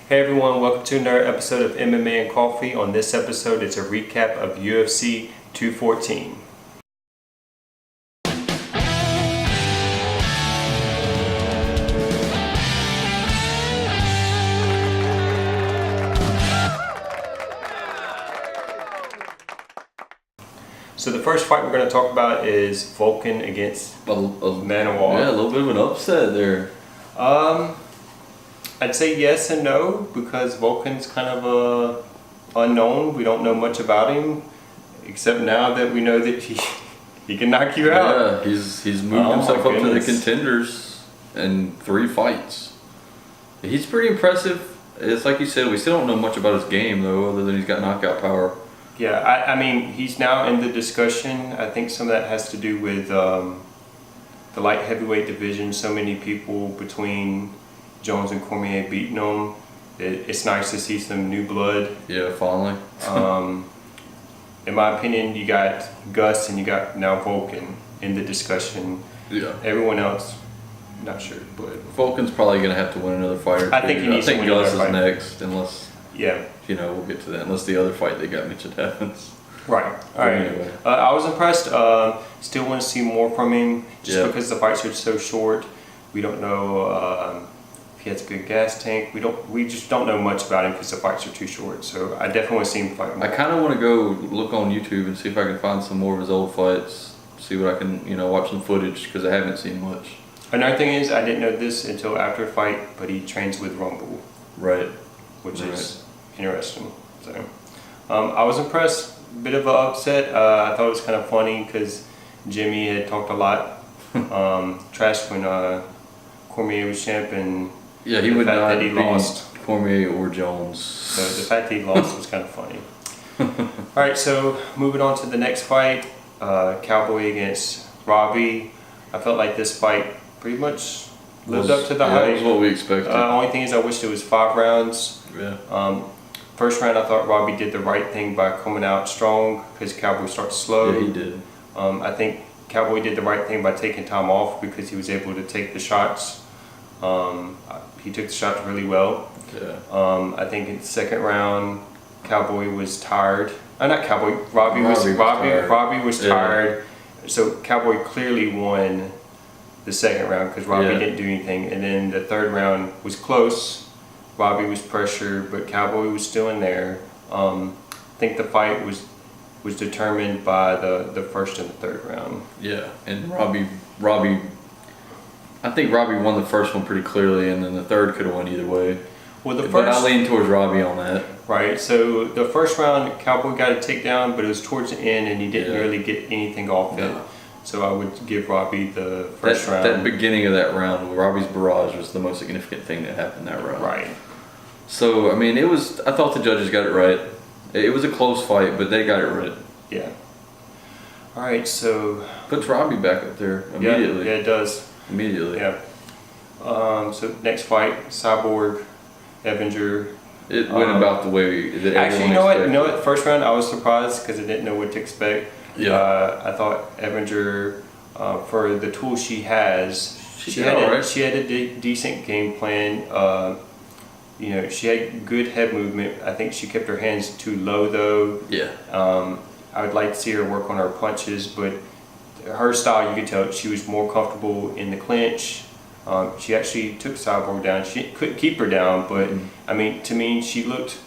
Hey everyone, welcome to another episode of MMA and Coffee. On this episode, it's a recap of UFC 214. So the first fight we're going to talk about is Volkan against Manowar. Yeah, a little bit of an upset there. I'd say yes and no, because Volkan's kind of unknown. We don't know much about him, except now that we know that he can knock you out. Yeah, he's moved himself up to the contenders in 3 fights. He's pretty impressive. It's like you said, we still don't know much about his game though, other than he's got knockout power. Yeah, I mean, he's now in the discussion. I think some of that has to do with the light heavyweight division. So many people between Jones and Cormier beating him. It's nice to see some new blood. Yeah, finally. In my opinion, you got Gus and you got now Volkan in the discussion. Yeah. Everyone else, not sure, but Volkan's probably gonna have to win another fight or two. I think he needs to win Gus another is fight next, unless we'll get to that. Unless the other fight they got mentioned happens. Right. All right. Anyway. I was impressed. Still want to see more from him, just because the fights are so short. We don't know if he has a good gas tank. We just don't know much about him because the fights are too short. So I definitely want to see him fight more. I kind of want to go look on YouTube and see if I can find some more of his old fights. See what I can, watch some footage, because I haven't seen much. Another thing is, I didn't know this until after a fight, but he trains with Rumble. Right. Which is interesting. So I was impressed. Bit of an upset. I thought it was kind of funny because Jimmy had talked a lot trash when Cormier was champ, and yeah, he would not that he lost Cormier or Jones. So the fact that he lost was kind of funny. All right, so moving on to the next fight, Cowboy against Robbie. I felt like this fight pretty much lived up to the hype. That was what we expected. Only thing is, I wished it was 5 rounds. Yeah. First round, I thought Robbie did the right thing by coming out strong because Cowboy started slow. Yeah, he did. I think Cowboy did the right thing by taking time off because he was able to take the shots. He took the shots really well. Yeah. I think in the second round, Cowboy was tired. Not Cowboy. Robbie was tired. So Cowboy clearly won the second round because Robbie didn't do anything. And then the third round was close. Robbie was pressured, but Cowboy was still in there. I think the fight was determined by the first and the third round. Yeah, and Robbie. I think Robbie won the first one pretty clearly, and then the third could have won either way. Well, but I lean towards Robbie on that. Right. So the first round, Cowboy got a takedown, but it was towards the end, and he didn't really get anything off it. So I would give Robbie the first round. That beginning of that round, Robbie's barrage was the most significant thing that happened that round. Right. So I mean, I thought the judges got it right. It was a close fight, but they got it right. Yeah. All right. So puts Robbie back up there immediately. Yeah, it does. Immediately. Yeah. So next fight, Cyborg, Evinger. It went about the way that actually, everyone you know what? First round, I was surprised because I didn't know what to expect. Yeah. I thought Evinger, for the tools she has, she had a decent game plan. She had good head movement. I think she kept her hands too low though. Yeah. I would like to see her work on her punches, but her style, you could tell she was more comfortable in the clinch. She actually took Cyborg down. She couldn't keep her down, but I mean, to me, she looked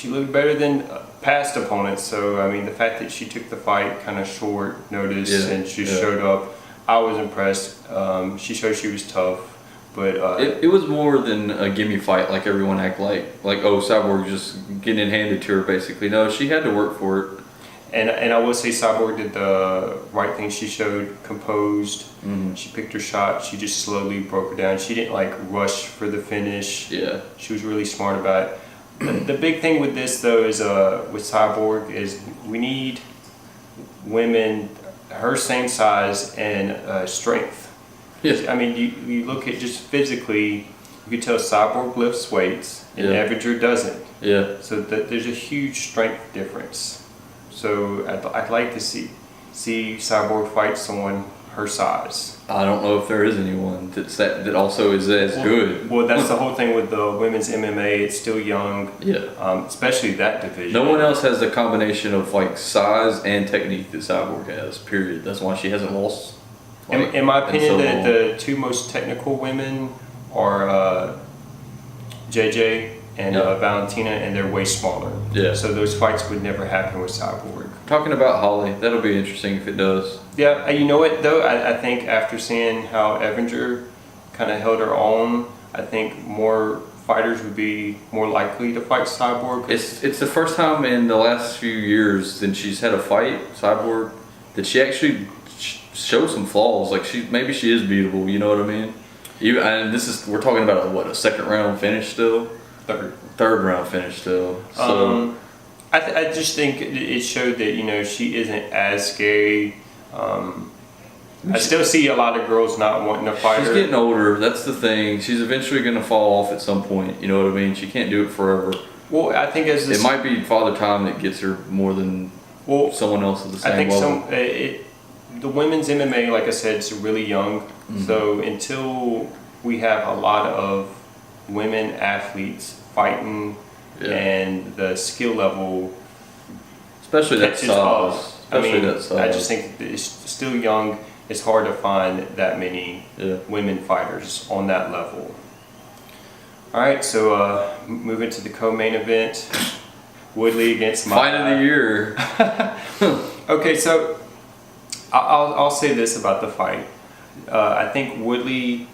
better than past opponents. So I mean, the fact that she took the fight kind of short notice and she showed up, I was impressed. She showed she was tough. But it was more than a gimme fight like everyone act like Cyborg just getting it handed to her basically. No, she had to work for it. And I will say Cyborg did the right thing. She showed composed. She picked her shot. She just slowly broke her down. She didn't rush for the finish. Yeah. She was really smart about it. The big thing with this though is with Cyborg is we need women her same size and strength. I mean, you look at just physically, you can tell Cyborg lifts weights and Evinger doesn't. Yeah. So there's a huge strength difference. So I'd like to see Cyborg fight someone her size. I don't know if there is anyone that also is as good. Well, that's the whole thing with the women's MMA. It's still young. Yeah. Especially that division. No one else has the combination of like size and technique that Cyborg has. Period. That's why she hasn't lost. Like, in my opinion, so the two most technical women are JJ and Valentina, and they're way smaller. Yeah. So those fights would never happen with Cyborg. Talking about Holly, that'll be interesting if it does. Yeah, you know what though? I think after seeing how Evinger kind of held her own, I think more fighters would be more likely to fight Cyborg. It's the first time in the last few years since she's had a fight, Cyborg, that she actually showed some flaws. Like maybe she is beatable. You know what I mean? And we're talking about a second round finish still. Third round finish still. So I just think it showed that she isn't as scary. I still see a lot of girls not wanting to fight her. She's getting older. That's the thing. She's eventually going to fall off at some point. You know what I mean? She can't do it forever. Well, I think it might be Father Time that gets her more than someone else at the same level. The women's MMA, like I said, is really young. Mm-hmm. So until we have a lot of women athletes fighting and the skill level, especially that size. I just think it's still young. It's hard to find that many women fighters on that level. All right, so moving to the co-main event, Woodley against Fight of the year. Okay, so I'll say this about the fight. I think Woodley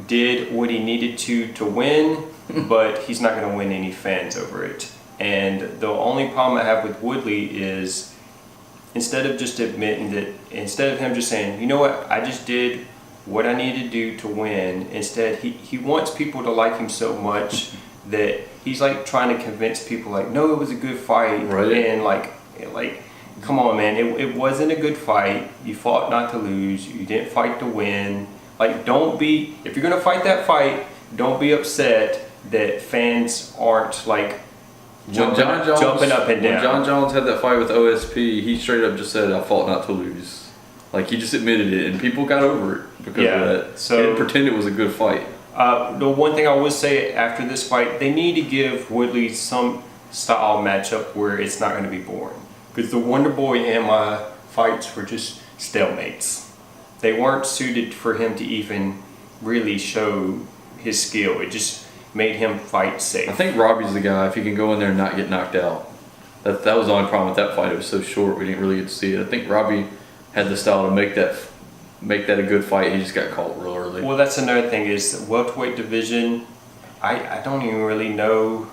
did what he needed to win, but he's not going to win any fans over it. And the only problem I have with Woodley is instead of him just saying, you know what, I just did what I needed to do to win, instead he wants people to like him so much that he's like trying to convince people like, no, it was a good fight. Right. And like come on, man, it wasn't a good fight. You fought not to lose. You didn't fight to win. Like, if you're gonna fight that fight, don't be upset that fans aren't like jumping up and down. When John Jones had that fight with OSP, he straight up just said, I fought not to lose. Like, he just admitted it, and people got over it because of that. So he didn't pretend it was a good fight. The one thing I would say after this fight, they need to give Woodley some style matchup where it's not going to be boring. Because the Wonder Boy and my fights were just stalemates. They weren't suited for him to even really show his skill. It just made him fight safe. I think Robbie's the guy, if he can go in there and not get knocked out. That was the only problem with that fight. It was so short, we didn't really get to see it. I think Robbie had the style to make that a good fight. He just got caught real early. Well, that's another thing is the welterweight division. I don't even really know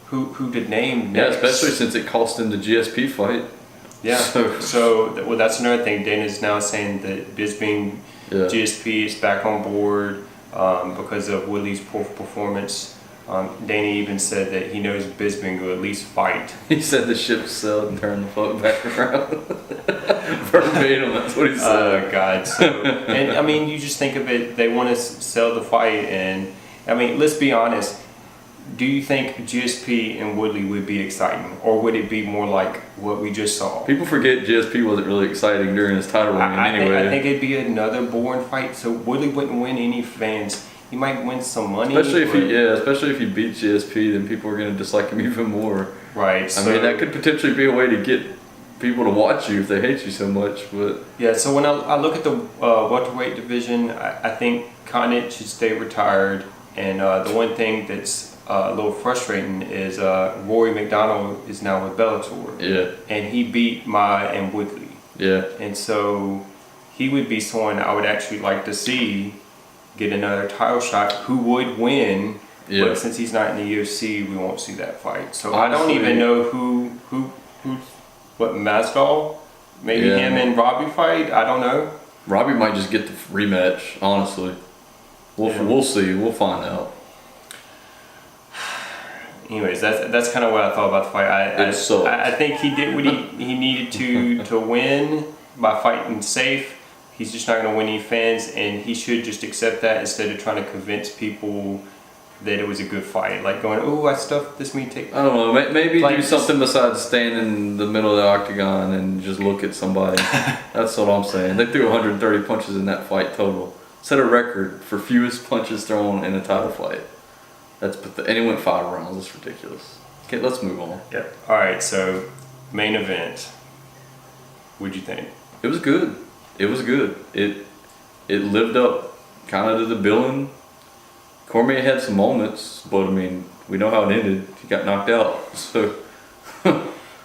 who to name next. Yeah, especially since it cost him the GSP fight. Yeah. So that's another thing. Dana's now saying that Bisping GSP is back on board because of Woodley's poor performance. Dana even said that he knows Bisping will at least fight. He said the ship sailed and turned the fuck back around. Verbatim, that's what he said. Oh, God. So, and I mean, you just think of it, they want to sell the fight, and I mean, let's be honest. Do you think GSP and Woodley would be exciting, or would it be more like what we just saw? People forget GSP wasn't really exciting during his title reign anyway. I think it'd be another boring fight, so Woodley wouldn't win any fans. He might win some money. Especially if he beat GSP, then people are going to dislike him even more. Right. I mean, that could potentially be a way to get people to watch you if they hate you so much. But yeah, so when I look at the welterweight division, I think Konnich should stay retired. And the one thing that's a little frustrating is Rory McDonald is now with Bellator. Yeah. And he beat Maia and Woodley. Yeah. And so he would be someone I would actually like to see get another title shot who would win. Yeah. But since he's not in the UFC, we won't see that fight. So honestly, I don't even know what Masvidal, maybe him and Robbie fight. I don't know. Robbie might just get the rematch. Honestly, we'll see. We'll find out. Anyways, that's kind of what I thought about the fight. I think he did what he needed to win by fighting safe. He's just not going to win any fans, and he should just accept that instead of trying to convince people that it was a good fight. Like going, oh, I stuffed this meat. I don't know. Maybe like do something besides stand in the middle of the octagon and just look at somebody. That's what I'm saying. They threw 130 punches in that fight total. Set a record for fewest punches thrown in a title fight. And it went 5 rounds. That's ridiculous. Okay, let's move on. Yep. All right. So main event. What'd you think? It was good. It was good. It lived up kind of to the billing. Cormier had some moments, but I mean, we know how it ended. He got knocked out. So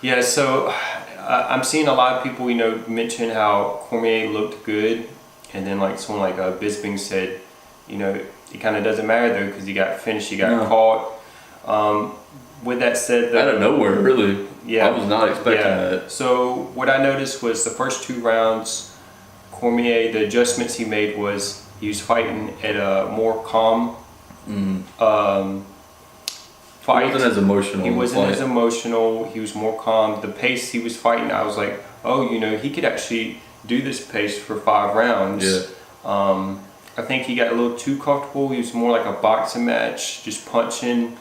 yeah. So I'm seeing a lot of people, mention how Cormier looked good, and then like someone like Bisping said, it kind of doesn't matter though because he got finished, he got caught. With that said, out of nowhere, really. Yeah, I was not expecting that. So what I noticed was the first 2 rounds, Cormier, the adjustments he made was he was fighting at a more calm fight. He wasn't as emotional. He wasn't as emotional. He was more calm. The pace he was fighting, I was like, oh, he could actually do this pace for 5 rounds. Yeah. I think he got a little too comfortable. He was more like a boxing match, just punching.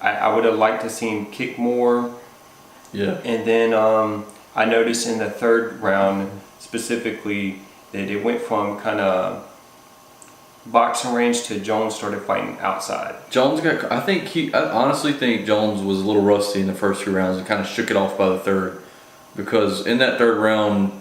I would have liked to see him kick more. Yeah. And then I noticed in the 3rd round specifically that it went from kind of boxing range to Jones started fighting outside. I honestly think Jones was a little rusty in the first 2 rounds and kind of shook it off by the 3rd, because in that 3rd round,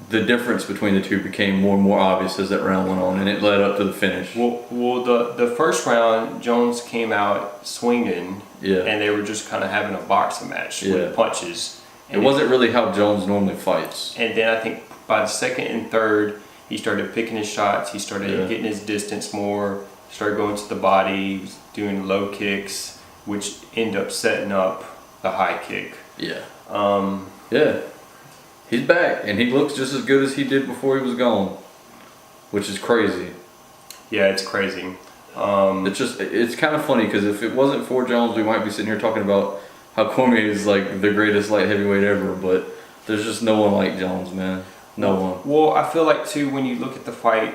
the difference between the two became more and more obvious as that round went on, and it led up to the finish. Well, the first round, Jones came out swinging, and they were just kind of having a boxing match with punches. And it wasn't really how Jones normally fights. And then I think by the 2nd and 3rd, he started picking his shots. He started getting his distance more. Started going to the body. He was doing low kicks, which ended up setting up the high kick. Yeah. Yeah. He's back, and he looks just as good as he did before he was gone, which is crazy. Yeah, it's crazy. It's kind of funny because if it wasn't for Jones, we might be sitting here talking about how Cormier is like the greatest light heavyweight ever, but there's just no one like Jones, man. No one. Well, I feel like too when you look at the fight,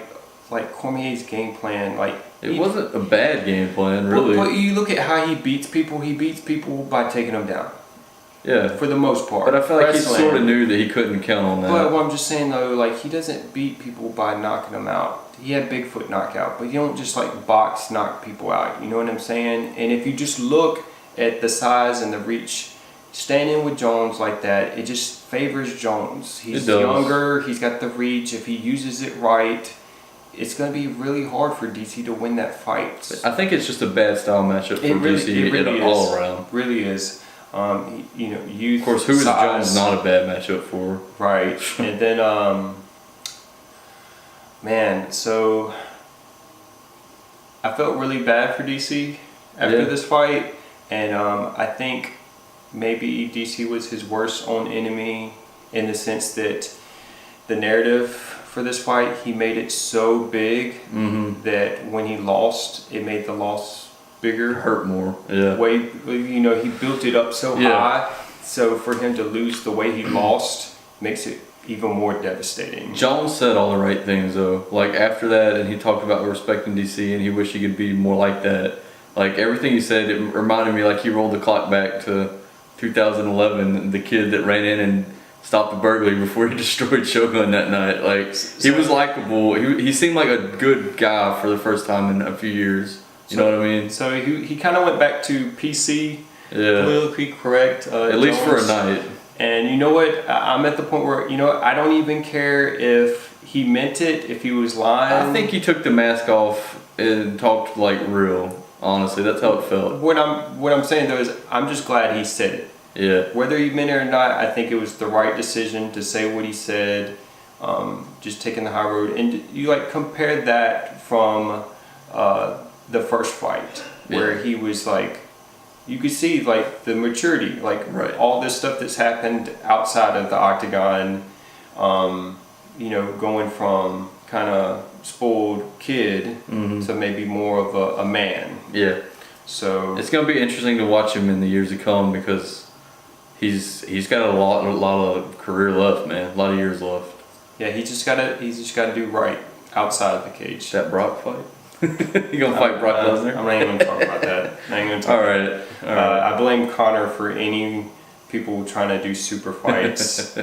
like Cormier's game plan, it wasn't a bad game plan, really. But you look at how he beats people. He beats people by taking them down. Yeah. For the most part. But I feel like he sort of knew that he couldn't count on that. But what I'm just saying though, like he doesn't beat people by knocking them out. He had Bigfoot knockout, but you don't just like box knock people out. You know what I'm saying? And if you just look at the size and the reach, standing with Jones like that, it just favors Jones. He's younger. He's got the reach. If he uses it right, it's going to be really hard for DC to win that fight. I think it's just a bad style matchup for DC all around. Really is. Youth. Of course, who is Jones not a bad matchup for? Right. And then, so I felt really bad for DC after this fight, and I think maybe DC was his worst own enemy in the sense that the narrative for this fight, he made it so big that when he lost, it made the loss bigger, hurt more. Yeah. He built it up so high, so for him to lose the way he lost makes it even more devastating. Jones said all the right things though. Like after that, and he talked about respecting DC, and he wished he could be more like that. Like everything he said, it reminded me like he rolled the clock back to 2011, the kid that ran in and stopped the burglary before he destroyed Shogun that night. Like he was likable. He seemed like a good guy for the first time in a few years. You know what I mean? So he kind of went back to PC, politically correct. At least for a night. And you know what? I'm at the point where, I don't even care if he meant it, if he was lying. I think he took the mask off and talked like real. Honestly, that's how it felt. What I'm saying though is I'm just glad he said it. Yeah. Whether he meant it or not, I think it was the right decision to say what he said. Just taking the high road, and you compare that from the first fight where he was like, you could see the maturity, all this stuff that's happened outside of the octagon. Going from kind of spoiled kid to maybe more of a man. Yeah. So it's gonna be interesting to watch him in the years to come because he's got a lot of career left, man. A lot of years left. Yeah, he's just gotta do right outside of the cage. That Brock fight. You gonna fight Brock Lesnar? I'm not even gonna talk about that. Not even gonna talk All about right. All right. I blame Connor for any people trying to do super fights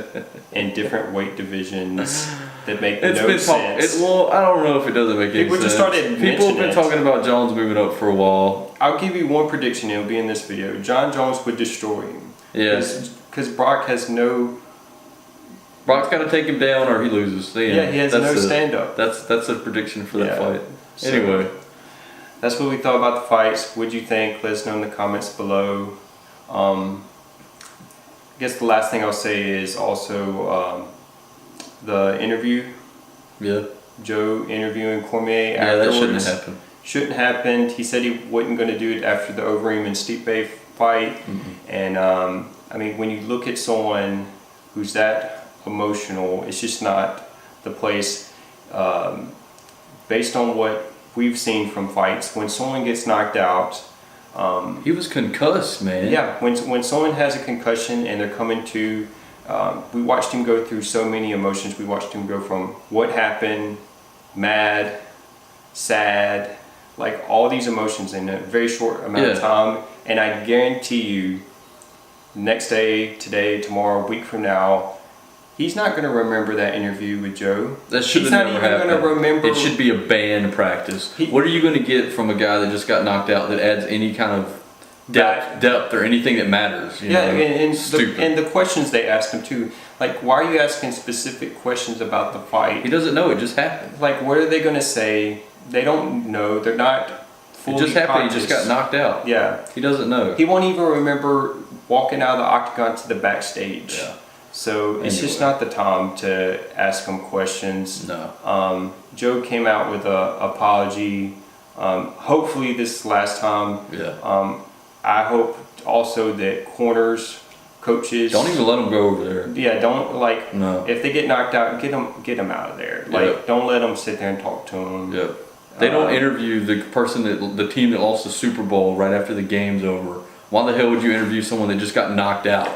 in different weight divisions that make no sense. Well, I don't know if it doesn't make any People sense. just started People have been mentioning it. talking about Jones moving up for a while. I'll give you one prediction. It'll be in this video. John Jones would destroy him. Yes. Because Brock has no. Brock's got to take him down or he loses. Yeah, he has no stand-up. That's a prediction for that fight. So, Anyway. That's what we thought about the fights. What'd you think? Let us know in the comments below. I guess the last thing I'll say is also the interview. Yeah. Joe interviewing Cormier Yeah, afterwards. that shouldn't have happened. Shouldn't happen. He said he wasn't going to do it after the Overeem and Stipe fight. Mm-hmm. And I mean, when you look at someone who's that emotional, it's just not the place. Based on what we've seen from fights, when someone gets knocked out, he was concussed, man. yeah, when someone has a concussion and they're coming to, we watched him go through so many emotions. We watched him go from what happened, mad, sad, like all these emotions in a very short amount of time. And I guarantee you, next day, today, tomorrow, a week from now, he's not going to remember that interview with Joe. That should have never happened. He's not even going to remember. It should be a banned practice. What are you going to get from a guy that just got knocked out that adds any kind of depth or anything that matters? You know? And the questions they asked him too. Like, why are you asking specific questions about the fight? He doesn't know. It just happened. Like, what are they going to say? They don't know. They're not fully It just happened. conscious. He just got knocked out. Yeah. He doesn't know. He won't even remember walking out of the octagon to the backstage. Yeah. So it's just not the time to ask him questions. No. Joe came out with an apology. Hopefully this is the last time. Yeah. I hope also that corners, coaches, don't even let them go over there. Yeah, don't like. No. If they get knocked out, get them out of there. Like, don't let them sit there and talk to them. Yeah. They don't interview the person the team that lost the Super Bowl right after the game's over. Why the hell would you interview someone that just got knocked out?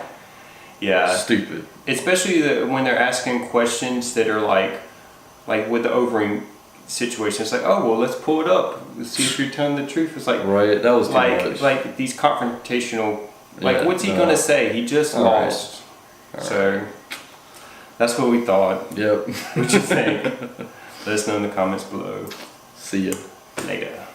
Yeah. Stupid. Especially when they're asking questions that are like with the Overeem situation. It's like, oh well, let's pull it up. Let's see if you're telling the truth. It's like, right. That was too much. Like these confrontational. Like, what's he gonna say? He just lost. Right. So that's what we thought. Yep. What you think? Let us know in the comments below. See ya. Later.